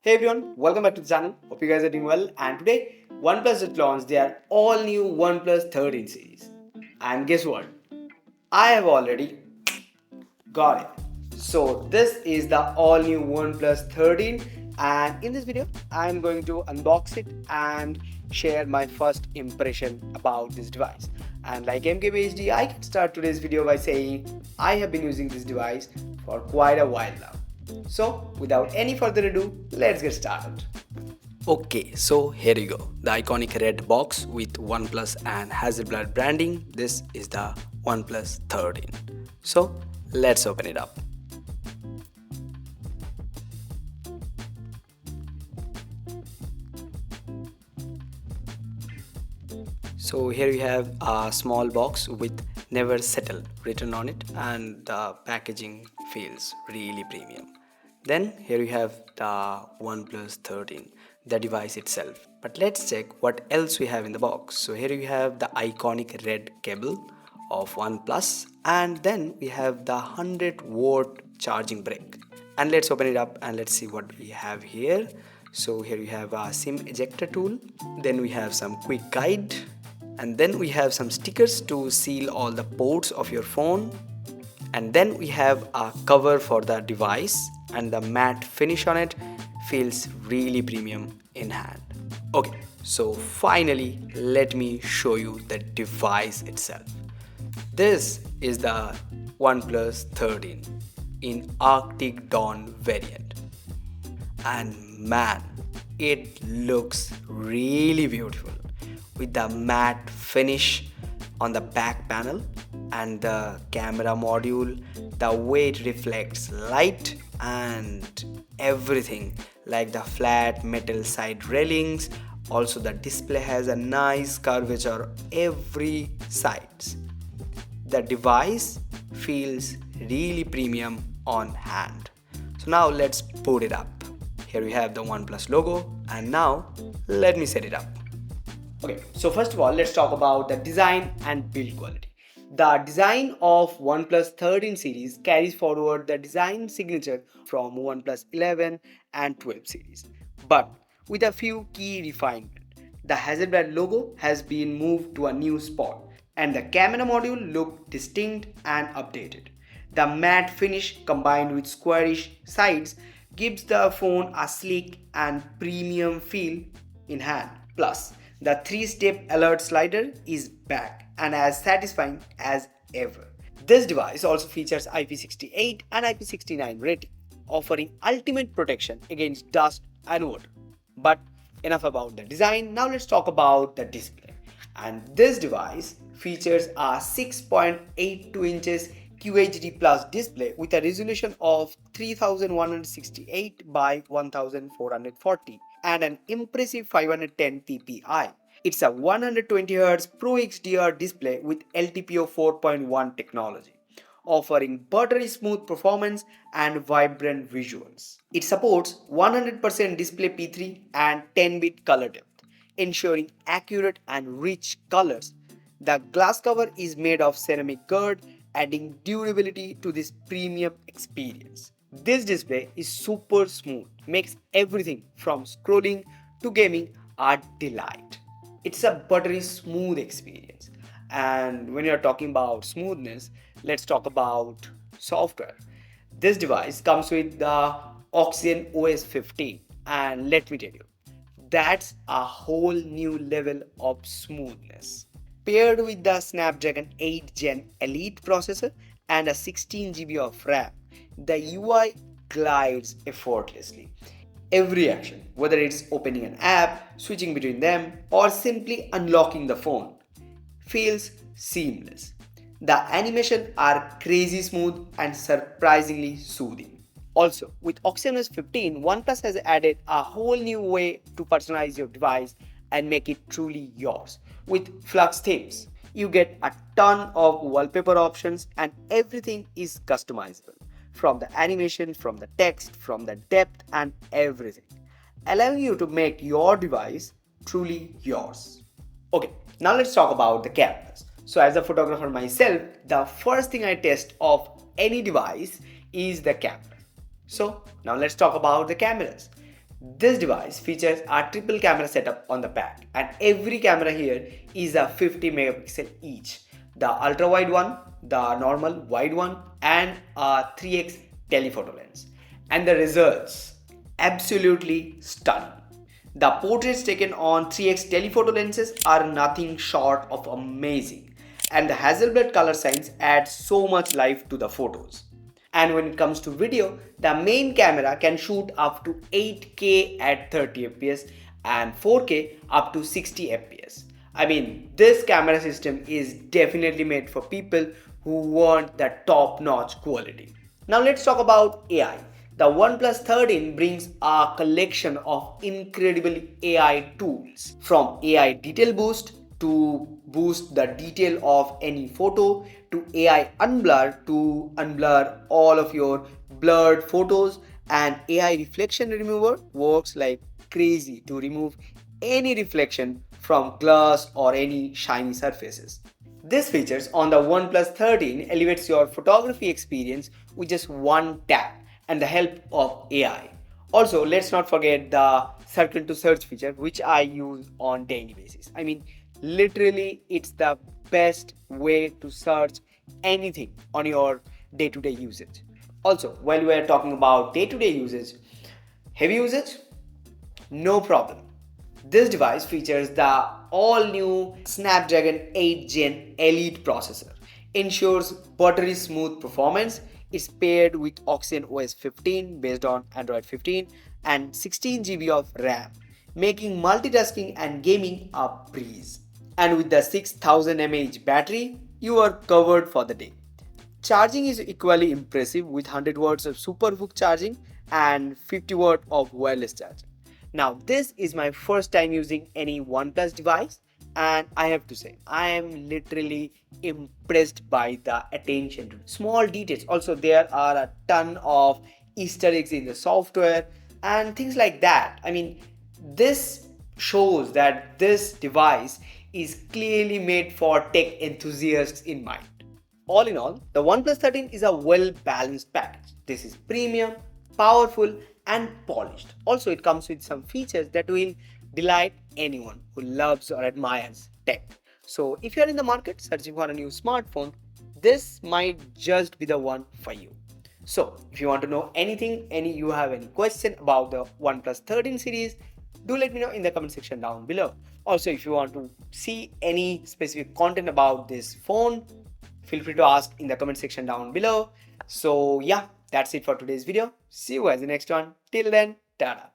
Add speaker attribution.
Speaker 1: Hey everyone, welcome back to the channel. Hope you guys are doing well. And today, OnePlus just launched their all new OnePlus 13 series. And guess what? I have already got it. So this is the all new OnePlus 13, and in this video, I am going to unbox it and share my first impression about this device. And like MKBHD, I can start today's video by saying I have been using this device for quite a while now. So without any further ado, let's get started. Okay, so here you go. The iconic red box with OnePlus and Hasselblad branding. This is the OnePlus 13. So let's open it up. So here you have a small box with "Never Settle" written on it, and the packaging feels really premium. Then here you have the OnePlus 13, the device itself. But let's check what else we have in the box. So here you have the iconic red cable of OnePlus, and then we have the 100-watt charging brick. And let's open it up and let's see what we have here. So here you have a SIM ejector tool. Then we have some quick guide, and then we have some stickers to seal all the ports of your phone, and then we have a cover for the device, and the matte finish on it feels really premium in hand. Okay, so finally let me show you the device itself. This is the OnePlus 13 in Arctic Dawn variant, and man, it looks really beautiful with the matte finish on the back panel and the camera module, the way it reflects light and everything, like the flat metal side railings. Also the display has a nice curvature every sides. The device feels really premium on hand. So now let's boot it up. Here we have the OnePlus logo, and now let me set it up. Okay, so first of all, let's talk about the design and build quality. The design of OnePlus 13 series carries forward the design signature from OnePlus 11 and 12 series, but with a few key refinements. The Hasselblad logo has been moved to a new spot, and the camera module looked distinct and updated. The matte finish combined with squarish sides gives the phone a sleek and premium feel in hand. Plus, the 3-step alert slider is back and as satisfying as ever. This device also features IP68 and IP69 rating, offering ultimate protection against dust and water. But enough about the design, now let's talk about the display. And this device features a 6.82 inches QHD Plus display with a resolution of 3168 by 1440 and an impressive 510 ppi. It's a 120Hz Pro XDR display with LTPO 4.1 technology, offering buttery smooth performance and vibrant visuals. It supports 100% display P3 and 10-bit color depth, ensuring accurate and rich colors. The glass cover is made of ceramic gird, adding durability to this premium experience. This display is super smooth, makes everything from scrolling to gaming a delight. It's a buttery smooth experience. And when you're talking about smoothness, let's talk about software. This device comes with the Oxygen OS 15, and let me tell you, that's a whole new level of smoothness. Paired with the Snapdragon 8 Gen Elite processor and a 16 GB of RAM, the UI glides effortlessly. Every action, whether it's opening an app, switching between them, or simply unlocking the phone, feels seamless. The animations are crazy smooth and surprisingly soothing. Also, with OxygenOS 15, OnePlus has added a whole new way to personalize your device and make it truly yours. With Flux Themes, you get a ton of wallpaper options and everything is customizable. From the animation, from the text, from the depth and everything, allowing you to make your device truly yours. Okay, now let's talk about the cameras. So as a photographer myself, the first thing I test of any device is the camera. So now let's talk about the cameras. This device features a triple camera setup on the back, and every camera here is a 50 megapixel each. The ultra wide one, the normal wide one, and a 3x telephoto lens. And the results absolutely stunning. The portraits taken on 3x telephoto lenses are nothing short of amazing, and the Hasselblad color science adds so much life to the photos. And when it comes to video, the main camera can shoot up to 8K at 30 fps and 4K up to 60 fps. I mean, this camera system is definitely made for people who want the top-notch quality. Now let's talk about AI. The OnePlus 13 brings a collection of incredible AI tools, from AI detail boost to boost the detail of any photo, to AI unblur to unblur all of your blurred photos, and AI reflection remover works like crazy to remove any reflection from glass or any shiny surfaces. This features on the OnePlus 13 elevates your photography experience with just one tap and the help of AI. Also, let's not forget the circle to search feature, which I use on daily basis. I mean, literally, it's the best way to search anything on your day-to-day usage. Also, while we are talking about day-to-day usage, heavy usage, no problem. This device features the all-new Snapdragon 8 Gen Elite processor, ensures buttery smooth performance. It's paired with Oxygen OS 15 based on Android 15 and 16 GB of RAM, making multitasking and gaming a breeze. And with the 6000 mAh battery, you are covered for the day. Charging is equally impressive with 100 watts of superbook charging and 50 watt of wireless charging. Now this is my first time using any OnePlus device, and I have to say I am literally impressed by the attention to small details. Also, there are a ton of Easter eggs in the software and things like that. I mean, this shows that this device is clearly made for tech enthusiasts in mind. All in all, the OnePlus 13 is a well-balanced package. This is premium, powerful, and polished. Also, it comes with some features that will delight anyone who loves or admires tech. So, if you're in the market searching for a new smartphone, this might just be the one for you. So, if you want to know anything, you have any question about the OnePlus 13 series, do let me know in the comment section down below. Also, if you want to see any specific content about this phone, feel free to ask in the comment section down below. So yeah, that's it for today's video. See you guys in the next one. Till then, tada.